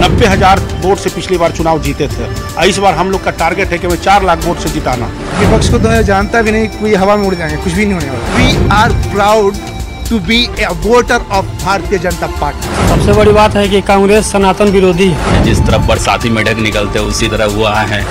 90,000 vote से पिछली बार चुनाव जीते थे। इस बार हम लोग का टारगेट है कि हमें 4 लाख वोट से जिताना। विपक्ष को तो जानता भी नहीं, कोई हवा में उड़ जाएंगे, कुछ भी नहीं होने वाला। We are proud to be a voter of Bharatiya Janata party. सबसे बड़ी बात है कि कांग्रेस सनातन विरोधी है। जिस तरफ बरसाती मेढक निकलते उसी तरह हुआ है।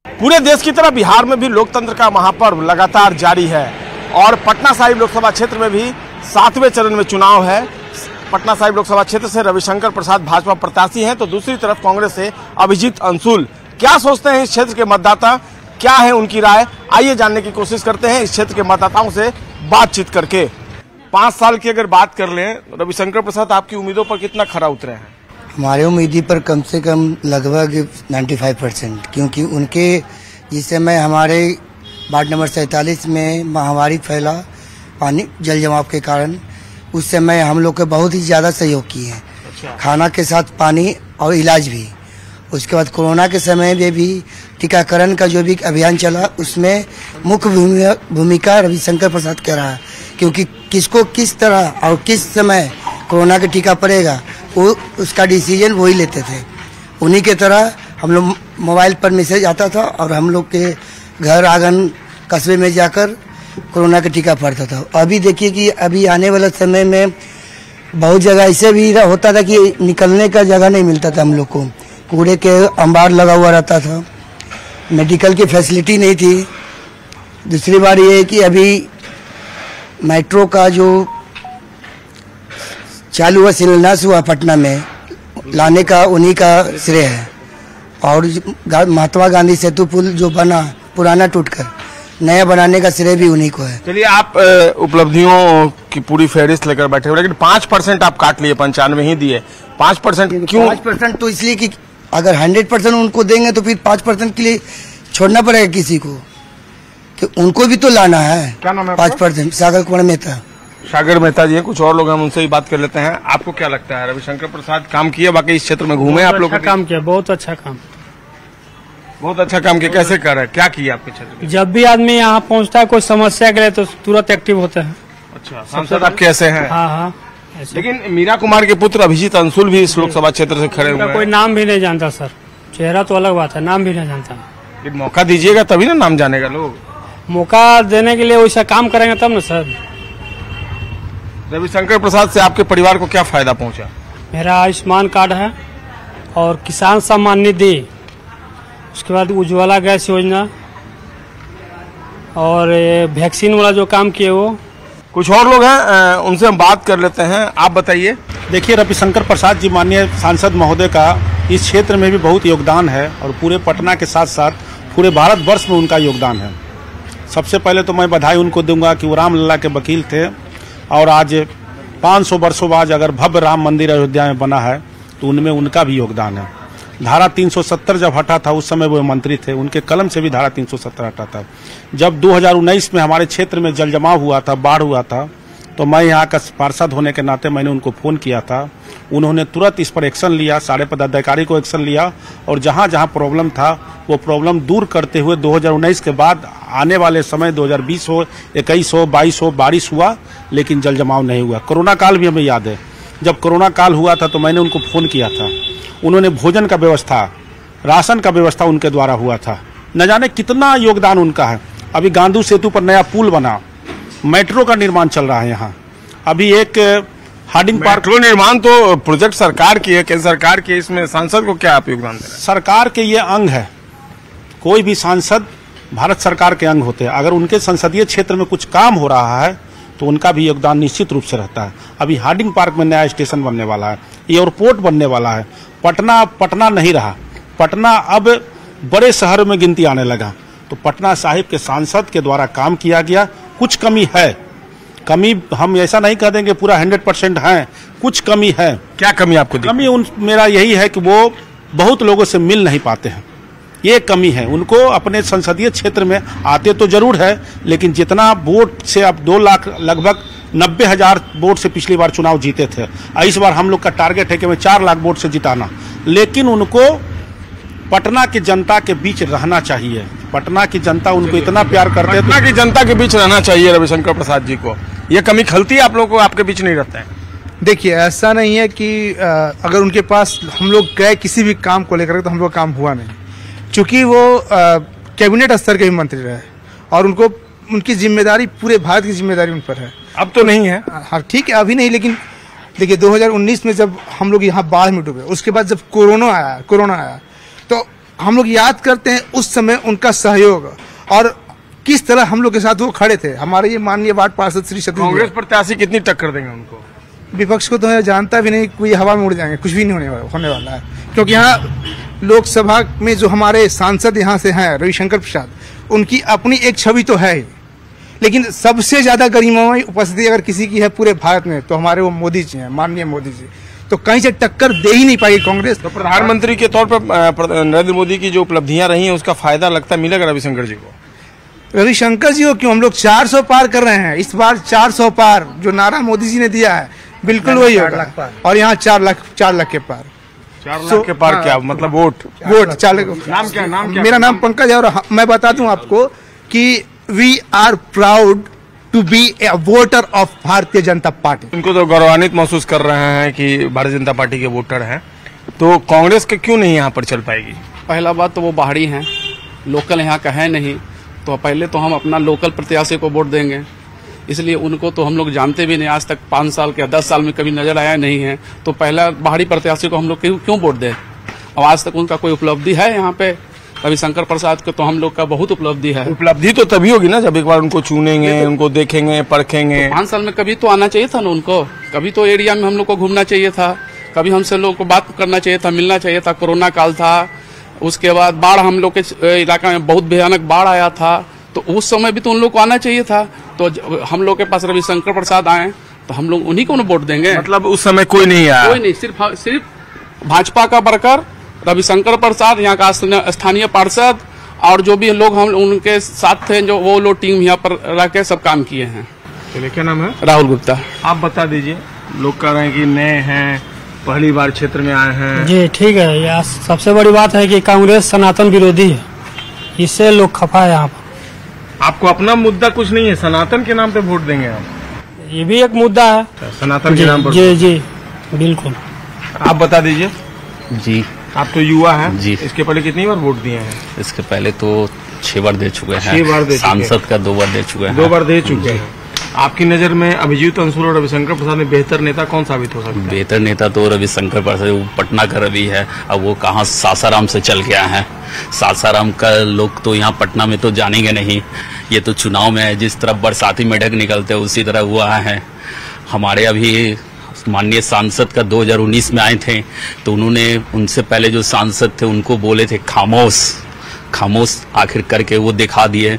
पूरे देश की तरह बिहार में भी लोकतंत्र का महापर्व लगातार जारी है और पटना साहिब लोकसभा क्षेत्र में भी 7वें चरण में चुनाव है। पटना साहिब लोकसभा क्षेत्र से रविशंकर प्रसाद भाजपा प्रत्याशी हैं, तो दूसरी तरफ कांग्रेस से अभिजीत अंशुल। क्या सोचते हैं इस क्षेत्र के मतदाता, क्या है उनकी राय, आइए जानने की कोशिश करते हैं इस क्षेत्र के मतदाताओं से बातचीत करके। 5 साल की अगर बात कर लें, रविशंकर प्रसाद आपकी उम्मीदों पर कितना खरा उतरे हैं? हमारे उम्मीदी पर कम से कम लगभग 95%, क्योंकि उनके जिस समय हमारे वार्ड नंबर 47 में महामारी फैला पानी जल जमाव के कारण, उस समय हम लोग को बहुत ही ज़्यादा सहयोग किए हैं। अच्छा। खाना के साथ पानी और इलाज भी। उसके बाद कोरोना के समय में भी टीकाकरण का जो भी अभियान चला, उसमें मुख्य भूमिका रविशंकर प्रसाद कर रहा है, क्योंकि किसको किस तरह और किस समय कोरोना का टीका पड़ेगा वो उसका डिसीजन वही लेते थे। उन्हीं के तरह हम लोग मोबाइल पर मैसेज आता था और हम लोग के घर आंगन कस्बे में जाकर कोरोना का टीका पड़ता था। अभी देखिए कि अभी आने वाले समय में बहुत जगह ऐसे भी होता था कि निकलने का जगह नहीं मिलता था हम लोग को। कूड़े के अंबार लगा हुआ रहता था, मेडिकल की फैसिलिटी नहीं थी। दूसरी बात ये है कि अभी मेट्रो का जो चालू हुआ, शिलान्यास हुआ पटना में, लाने का उन्हीं का श्रेय है। और महात्मा गांधी सेतु पुल जो बना पुराना टूटकर नया बनाने का श्रेय भी उन्हीं को है। चलिए, आप उपलब्धियों की पूरी फहरिस्त लेकर बैठे हो, लेकिन 5% आप काट लिए, 95 ही दिए। 5% क्यों? 5% तो इसलिए कि अगर 100% उनको देंगे तो फिर 5% के लिए छोड़ना पड़ेगा किसी को, कि उनको भी तो लाना है। क्या नाम है? 5%। सागर कुमार मेहता। सागर मेहता जी, कुछ और लोग हम उनसे ही बात कर लेते हैं। आपको क्या लगता है, रविशंकर प्रसाद काम किया? बाकी इस क्षेत्र में घूमे आप लोग? काम किया, बहुत अच्छा काम किया। कैसे कर रहे हैं, क्या किया आपके क्षेत्र में? जब भी आदमी यहाँ पहुँचता है कोई समस्या के लिए तो तुरंत एक्टिव होते हैं। अच्छा, सांसद आपके ऐसे हैं? हाँ। लेकिन मीरा कुमार के पुत्र अभिजीत अंशुल भी इस लोकसभा क्षेत्र से खड़े हुए हैं। कोई नाम भी नहीं जानता सर, चेहरा तो अलग बात है, नाम भी नहीं जानता। लेकिन मौका दीजिएगा तभी ना नाम जानेगा लोग। मौका देने के लिए वैसा काम करेंगे तब ना सर। रविशंकर प्रसाद से आपके परिवार को क्या फायदा पहुंचा? मेरा आयुष्मान कार्ड है और किसान सम्मान निधि, उसके बाद उज्ज्वला गैस योजना और वैक्सीन वाला जो काम किए वो। कुछ और लोग हैं, उनसे हम बात कर लेते हैं। आप बताइए। देखिए, रविशंकर प्रसाद जी माननीय सांसद महोदय का इस क्षेत्र में भी बहुत योगदान है और पूरे पटना के साथ साथ पूरे भारतवर्ष में उनका योगदान है। सबसे पहले तो मैं बधाई उनको दूंगा कि वो रामलला के वकील थे और आज 500 वर्षों बाद अगर भव्य राम मंदिर अयोध्या में बना है तो उनमें उनका भी योगदान है। धारा 370 जब हटा था उस समय वो मंत्री थे, उनके कलम से भी धारा 370 हटा था। जब 2019 में हमारे क्षेत्र में जल जमाव हुआ था, बाढ़ हुआ था, तो मैं यहाँ का पार्षद होने के नाते मैंने उनको फ़ोन किया था। उन्होंने तुरंत इस पर एक्शन लिया, सारे पदाधिकारी को एक्शन लिया और जहाँ जहाँ प्रॉब्लम था वो प्रॉब्लम दूर करते हुए 2019 के बाद आने वाले समय 2020 हो, 21 हो, 22 हो, बारिश हुआ लेकिन जल जमाव नहीं हुआ। कोरोना काल भी हमें याद है, जब कोरोना काल हुआ था तो मैंने उनको फ़ोन किया था। उन्होंने भोजन का व्यवस्था, राशन का व्यवस्था उनके द्वारा हुआ था। न जाने कितना योगदान उनका है। अभी गांधी सेतु पर नया पुल बना, मेट्रो का निर्माण चल रहा है यहाँ। अभी एक हार्डिंग पार्क निर्माण तो प्रोजेक्ट सरकार की है, केंद्र सरकार की है, इसमें सांसद को क्या आप योगदान दे रहे हैं? सरकार के ये अंग है, कोई भी सांसद भारत सरकार के अंग होते हैं। अगर उनके संसदीय क्षेत्र में कुछ काम हो रहा है तो उनका भी योगदान निश्चित रूप से रहता है। अभी हार्डिंग पार्क में नया स्टेशन बनने वाला है, एयरपोर्ट बनने वाला है। पटना नहीं रहा, पटना अब बड़े शहरों में गिनती आने लगा। तो पटना साहिब के सांसद के द्वारा काम किया गया। कुछ कमी है, कमी हम ऐसा नहीं कह देंगे पूरा 100% है, कुछ कमी है। क्या कमी आपको कमी मेरा यही है कि वो बहुत लोगों से मिल नहीं पाते हैं, ये कमी है। उनको अपने संसदीय क्षेत्र में आते तो जरूर है, लेकिन जितना वोट से अब 2 लाख लगभग 90,000 वोट से पिछली बार चुनाव जीते थे। इस बार हम लोग का टारगेट है कि हमें 4 लाख वोट से जिताना। लेकिन उनको पटना की जनता के बीच रहना चाहिए। पटना की जनता उनको इतना प्यार करते हैं, पटना की जनता के बीच रहना चाहिए रविशंकर प्रसाद जी को। ये कमी खलती है आप लोगों को, आपके बीच नहीं रहते हैं? देखिए, ऐसा नहीं है कि अगर उनके पास हम लोग गए किसी भी काम को लेकर तो हम लोग काम हुआ नहीं, चूंकि वो कैबिनेट स्तर के भी मंत्री रहे और उनको उनकी जिम्मेदारी पूरे भारत की जिम्मेदारी उन पर है। अब तो नहीं है। हाँ ठीक है, अभी नहीं, लेकिन देखिए 2019 में जब हम लोग यहाँ बाढ़ में डूबे, उसके बाद जब कोरोना आया तो हम लोग याद करते हैं उस समय उनका सहयोग और किस तरह हम लोग के साथ वो खड़े थे। हमारे ये माननीय वार्ड पार्षद श्री सतीश कांग्रेस प्रत्याशी कितनी टक्कर देंगे उनको? विपक्ष को तो मैं जानता भी नहीं, कोई हवा में उड़ जाएंगे, कुछ भी नहीं होने वाला है। क्योंकि यहाँ लोकसभा में जो हमारे सांसद यहाँ से हैं रविशंकर प्रसाद, उनकी अपनी एक छवि तो है ही, लेकिन सबसे ज्यादा गरिमामय उपस्थिति अगर किसी की है पूरे भारत में तो हमारे वो मोदी जी हैं, माननीय मोदी जी। तो कहीं से टक्कर दे ही नहीं पाई कांग्रेस। तो प्रधानमंत्री के तौर पर नरेंद्र मोदी की जो उपलब्धियां रही हैं उसका फायदा लगता मिलेगा रविशंकर जी को? रविशंकर जी को क्यों, हम लोग 400 पार कर रहे हैं इस बार। 400 पार जो नारा मोदी जी ने दिया है बिल्कुल वही होगा, और यहाँ 4 लाख के पार। 4 लाख के पार क्या मतलब? वोट 4 लाख। नाम क्या? मेरा नाम पंकज है और मैं बता दूं आपको कि we are proud to be a voter of Bharatiya Janata party. उनको तो गौरवान्वित महसूस कर रहे हैं कि भारतीय जनता पार्टी के वोटर हैं, तो कांग्रेस के क्यों नहीं यहाँ पर चल पाएगी? पहला बात तो वो बाहरी हैं, लोकल यहाँ का है नहीं, तो पहले तो हम अपना लोकल प्रत्याशी को वोट देंगे, इसलिए उनको तो हम लोग जानते भी नहीं, आज तक 5 साल के 10 साल में कभी नजर आया नहीं है, तो पहला बाहरी प्रत्याशी को हम लोग क्यों वोट दें? अब आज तक उनका कोई उपलब्धि है यहाँ पे? रविशंकर प्रसाद को तो हम लोग का बहुत उपलब्धि है। उपलब्धि तो तभी होगी ना जब एक बार उनको चुनेंगे, उनको देखेंगे, परखेंगे। तो 5 साल में कभी तो आना चाहिए था ना उनको, कभी तो एरिया में हम लोग को घूमना चाहिए था, कभी हमसे लोगों को बात करना चाहिए था, मिलना चाहिए था। कोरोना काल था, उसके बाद बाढ़ हम लोग के इलाका में बहुत भयानक बाढ़ आया था, तो उस समय भी तो उन लोग को आना चाहिए था। तो हम लोग के पास रविशंकर प्रसाद आए तो हम लोग उन्हीं को वोट देंगे। मतलब उस समय कोई नहीं आया? कोई नहीं, सिर्फ भाजपा का वर्कर रविशंकर प्रसाद, यहाँ का स्थानीय पार्षद और जो भी लोग हम उनके साथ थे, जो वो लोग टीम यहाँ पर रह के सब काम किए हैं। चलिए, क्या नाम है? राहुल गुप्ता। आप बता दीजिए, लोग कह रहे हैं कि नए हैं, पहली बार क्षेत्र में आए हैं। जी ठीक है, यह सबसे बड़ी बात है कि कांग्रेस सनातन विरोधी है, इससे लोग खफा है यहाँ पर। आपको अपना मुद्दा कुछ नहीं है, सनातन के नाम पे वोट देंगे आप? ये भी एक मुद्दा है, सनातन के नाम पर। जी जी बिल्कुल। आप बता दीजिए। जी, आप तो युवा हैं जी। इसके पहले कितनी बार वोट दिए हैं? इसके पहले तो 6 बार दे चुके हैं। 6 बार दे चुके हैं। सांसद का 2 बार दे चुके हैं। 2 बार दे चुके हैं। आपकी नजर में अभिजीत अंशुल और रविशंकर प्रसाद में बेहतर नेता कौन साबित हो सकता है? बेहतर नेता तो रविशंकर प्रसाद, वो पटना का रवि है, अब वो कहाँ सासाराम से चल के आए हैं। सासाराम का लोग तो यहाँ पटना में तो जानेंगे नहीं, ये तो चुनाव में है, जिस तरफ बरसाती मेढक निकलते हैं उसी तरह वो आए हैं। हमारे अभी माननीय सांसद का 2019 में आए थे, तो उन्होंने उनसे पहले जो सांसद थे उनको बोले थे खामोश, आखिर करके वो दिखा दिए।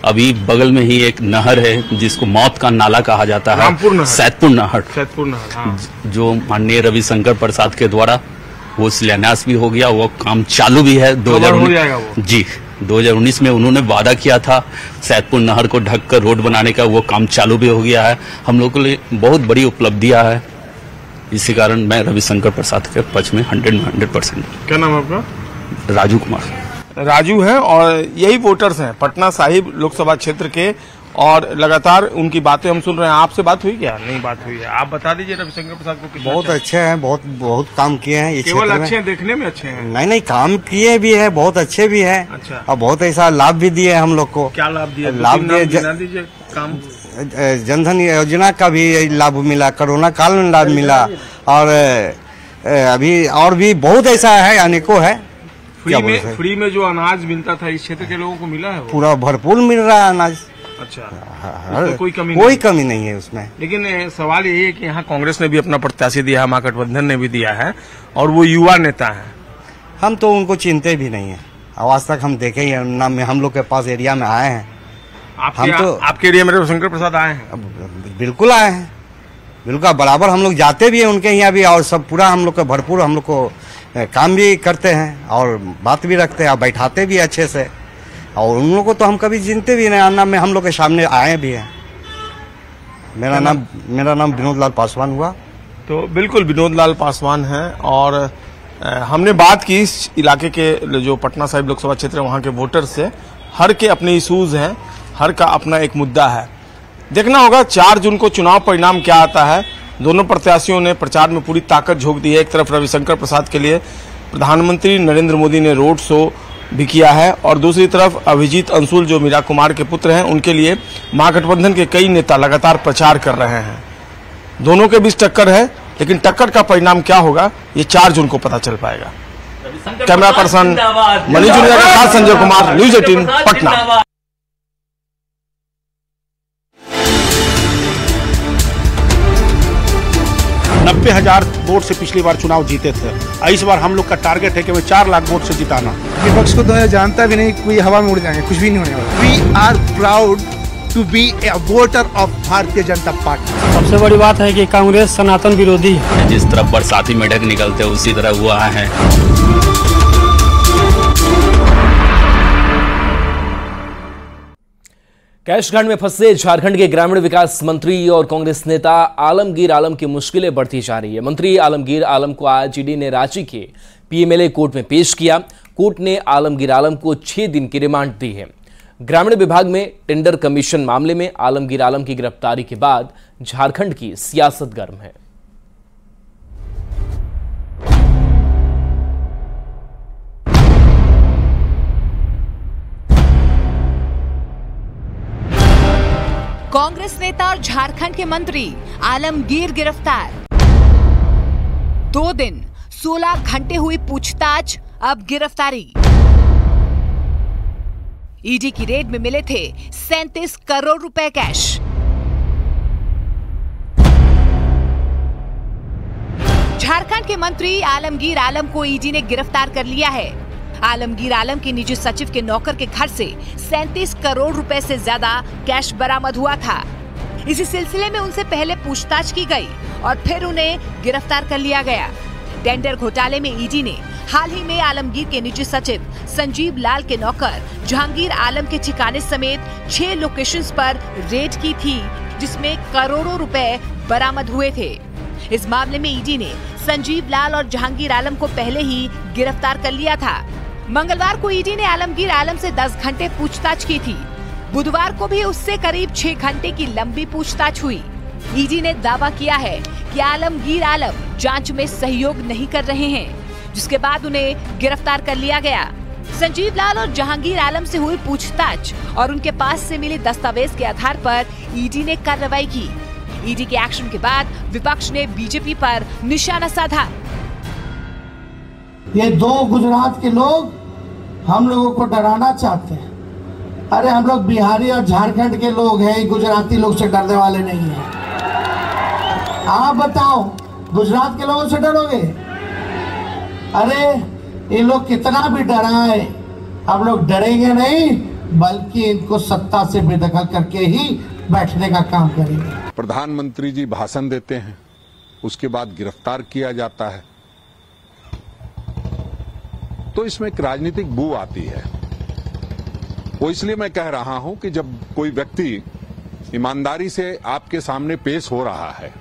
अभी बगल में ही एक नहर है जिसको मौत का नाला कहा जाता है, सैदपुर नहर, हाँ। जो माननीय रविशंकर प्रसाद के द्वारा वो शिलान्यास भी हो गया, वो काम चालू भी है। 2019 में उन्होंने वादा किया था सैदपुर नहर को ढककर रोड बनाने का, वो काम चालू भी हो गया है। हम लोगों के लिए बहुत बड़ी उपलब्धियां है, इसी कारण मैं रविशंकर प्रसाद के पक्ष में 100%। क्या नाम है आपका? राजू कुमार। राजू हैं और यही वोटर्स हैं पटना साहिब लोकसभा क्षेत्र के, और लगातार उनकी बातें हम सुन रहे हैं। आपसे बात हुई क्या? नहीं बात हुई है। आप बता दीजिए रविशंकर प्रसाद को कितना? बहुत अच्छे हैं, बहुत काम किए हैं। केवल अच्छे हैं, देखने में अच्छे हैं? नहीं, काम किए भी है, बहुत अच्छे भी है। अच्छा। और बहुत ऐसा लाभ भी दिए हम लोग को। क्या लाभ दिया? लाभ दीजिए काम। जनधन योजना का भी लाभ मिला, कोरोना काल में लाभ मिला, और अभी और भी बहुत ऐसा है, अनेकों है। फ्री में जो अनाज मिलता था इस क्षेत्र के लोगों को मिला है? पूरा भरपूर मिल रहा है अनाज। अच्छा, कोई कमी नहीं है उसमें। लेकिन सवाल यही है कि यहाँ कांग्रेस ने भी अपना प्रत्याशी दिया है, महागठबंधन ने भी दिया है, और वो युवा नेता है। हम तो उनको चिंते भी नहीं है, आज तक हम देखे ही ना, हम लोग के पास एरिया में आए हैं। आपके एरिया में रविशंकर प्रसाद आए हैं? बिल्कुल आए हैं, बिल्कुल बराबर हम लोग जाते भी हैं उनके यहाँ भी, और सब पूरा हम लोग का भरपूर हम लोग को काम भी करते हैं और बात भी रखते हैं और बैठाते भी अच्छे से, और उन लोगों को तो हम कभी चिंते भी नहीं, नाम में हम लोग के सामने आए भी हैं। मेरा नाम विनोद लाल पासवान हुआ। तो बिल्कुल विनोद लाल पासवान है, और हमने बात की इस इलाके के जो पटना साहिब लोकसभा क्षेत्र है वहाँ के वोटर से। हर के अपने इशूज हैं, हर का अपना एक मुद्दा है। देखना होगा 4 जून को चुनाव परिणाम क्या आता है। दोनों प्रत्याशियों ने प्रचार में पूरी ताकत झोंक दी है। एक तरफ रविशंकर प्रसाद के लिए प्रधानमंत्री नरेंद्र मोदी ने रोड शो भी किया है और दूसरी तरफ अभिजीत अंशुल जो मीरा कुमार के पुत्र हैं उनके लिए महागठबंधन के कई नेता लगातार प्रचार कर रहे हैं। दोनों के बीच टक्कर है, लेकिन टक्कर का परिणाम क्या होगा ये 4 जून को पता चल पाएगा। कैमरा पर्सन मनीष जुनिया के साथ संजय कुमार, न्यूज़ 18 पटना। 90,000 वोट से पिछली बार चुनाव जीते थे। इस बार हम लोग का टारगेट है कि हमें 4 लाख वोट से जिताना। विपक्ष को तो जानता भी नहीं, कोई हवा में उड़ जाएंगे, कुछ भी नहीं होने वाला। We are proud to be a voter of भारतीय जनता पार्टी। सबसे बड़ी बात है कि कांग्रेस सनातन विरोधी है। जिस तरफ बरसाती मेढक निकलते उसी तरह हुआ है। कैश कांड में फंसे झारखंड के ग्रामीण विकास मंत्री और कांग्रेस नेता आलमगीर आलम की मुश्किलें बढ़ती जा रही है। मंत्री आलमगीर आलम को आज ईडी ने रांची के पीएमएलए कोर्ट में पेश किया। कोर्ट ने आलमगीर आलम को 6 दिन की रिमांड दी है। ग्रामीण विभाग में टेंडर कमीशन मामले में आलमगीर आलम की गिरफ्तारी के बाद झारखंड की सियासत गर्म है। कांग्रेस नेता और झारखंड के मंत्री आलमगीर गिरफ्तार। 2 दिन 16 घंटे हुई पूछताछ, अब गिरफ्तारी। ईडी की रेड में मिले थे 37 करोड़ रुपए कैश। झारखंड के मंत्री आलमगीर आलम को ईडी ने गिरफ्तार कर लिया है। आलमगीर आलम के निजी सचिव के नौकर के घर से 37 करोड़ रुपए से ज्यादा कैश बरामद हुआ था। इसी सिलसिले में उनसे पहले पूछताछ की गई और फिर उन्हें गिरफ्तार कर लिया गया। टेंडर घोटाले में ईडी ने हाल ही में आलमगीर के निजी सचिव संजीव लाल के नौकर जहांगीर आलम के ठिकाने समेत 6 लोकेशंस पर रेड की थी, जिसमें करोड़ों रुपए बरामद हुए थे। इस मामले में ईडी ने संजीव लाल और जहांगीर आलम को पहले ही गिरफ्तार कर लिया था। मंगलवार को ईडी ने आलमगीर आलम से 10 घंटे पूछताछ की थी। बुधवार को भी उससे करीब 6 घंटे की लंबी पूछताछ हुई। ईडी ने दावा किया है कि आलमगीर आलम जांच में सहयोग नहीं कर रहे हैं, जिसके बाद उन्हें गिरफ्तार कर लिया गया। संजीव लाल और जहांगीर आलम से हुई पूछताछ और उनके पास से मिले दस्तावेज के आधार पर ईडी ने कार्रवाई की। ईडी के एक्शन के बाद विपक्ष ने बीजेपी पर निशाना साधा। ये 2 गुजरात के लोग हम लोगों को डराना चाहते हैं। अरे हम लोग बिहारी और झारखंड के लोग हैं, गुजराती लोग से डरने वाले नहीं हैं। आप बताओ, गुजरात के लोगों से डरोगे? अरे ये लोग कितना भी डराए, हम लोग डरेंगे नहीं, बल्कि इनको सत्ता से बेदखल करके ही बैठने का काम करेंगे। प्रधानमंत्री जी भाषण देते हैं, उसके बाद गिरफ्तार किया जाता है, तो इसमें एक राजनीतिक बू आती है। वो इसलिए मैं कह रहा हूं कि जब कोई व्यक्ति ईमानदारी से आपके सामने पेश हो रहा है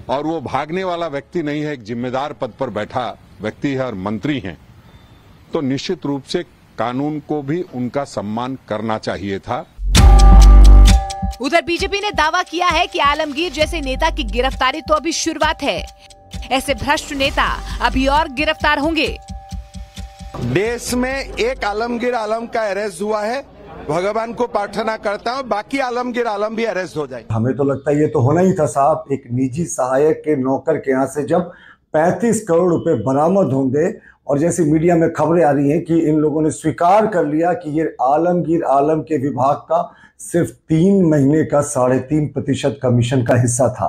और वो भागने वाला व्यक्ति नहीं है, एक जिम्मेदार पद पर बैठा व्यक्ति है और मंत्री हैं, तो निश्चित रूप से कानून को भी उनका सम्मान करना चाहिए था। उधर बीजेपी ने दावा किया है कि आलमगीर जैसे नेता की गिरफ्तारी तो अभी शुरुआत है। ऐसे भ्रष्ट नेता अभी और गिरफ्तार होंगे। देश में एक आलमगीर आलम का अरेस्ट हुआ है, भगवान को प्रार्थना करता हूँ बाकी आलमगीर आलम भी अरेस्ट हो जाए। हमें तो लगता है ये तो होना ही था साहब। एक निजी सहायक के नौकर के यहाँ से जब 35 करोड़ रुपए बरामद होंगे और जैसे मीडिया में खबरें आ रही हैं कि इन लोगों ने स्वीकार कर लिया कि ये आलमगीर आलम के विभाग का सिर्फ 3 महीने का 3.5% कमीशन का हिस्सा था,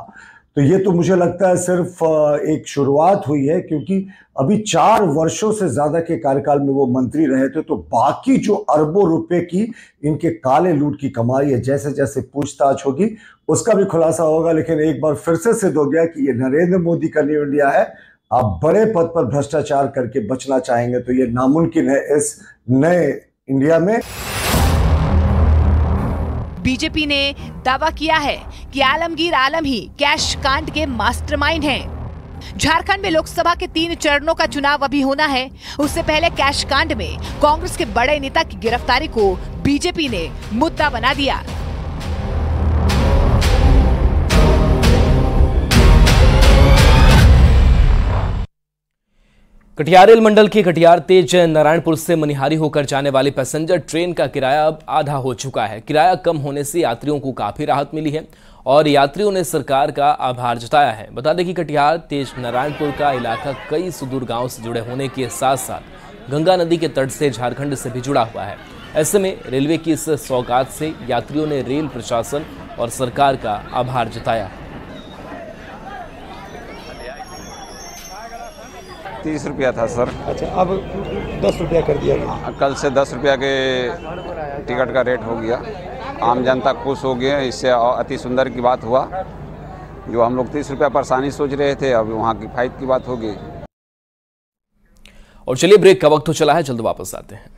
तो ये तो मुझे लगता है सिर्फ एक शुरुआत हुई है, क्योंकि अभी 4 वर्षों से ज्यादा के कार्यकाल में वो मंत्री रहे थे। तो बाकी जो अरबों रुपए की इनके काले लूट की कमाई है, जैसे जैसे पूछताछ होगी उसका भी खुलासा होगा। लेकिन एक बार फिर से सिद्ध हो गया कि ये नरेंद्र मोदी का न्यू इंडिया है। आप बड़े पद पर भ्रष्टाचार करके बचना चाहेंगे तो ये नामुमकिन है इस नए इंडिया में। बीजेपी ने दावा किया है कि आलमगीर आलम ही कैश कांड के मास्टरमाइंड हैं। झारखंड में लोकसभा के 3 चरणों का चुनाव अभी होना है। उससे पहले कैश कांड में कांग्रेस के बड़े नेता की गिरफ्तारी को बीजेपी ने मुद्दा बना दिया। कटिहार रेल मंडल के कटिहार तेज नारायणपुर से मनिहारी होकर जाने वाली पैसेंजर ट्रेन का किराया अब आधा हो चुका है। किराया कम होने से यात्रियों को काफी राहत मिली है और यात्रियों ने सरकार का आभार जताया है। बता दें कि कटिहार तेज नारायणपुर का इलाका कई सुदूर गांव से जुड़े होने के साथ साथ गंगा नदी के तट से झारखंड से भी जुड़ा हुआ है। ऐसे में रेलवे की इस सौगात से यात्रियों ने रेल प्रशासन और सरकार का आभार जताया। 30 रुपया था सर। अच्छा, अब 10 रुपया कर दिया गया। कल से 10 रुपया के टिकट का रेट हो गया। आम जनता खुश हो गए, इससे अति सुंदर की बात हुआ। जो हम लोग 30 रुपया परेशानी सोच रहे थे, अब वहाँ की फायदे की बात हो गई। और चलिए ब्रेक का वक्त हो चला है, जल्द वापस आते हैं।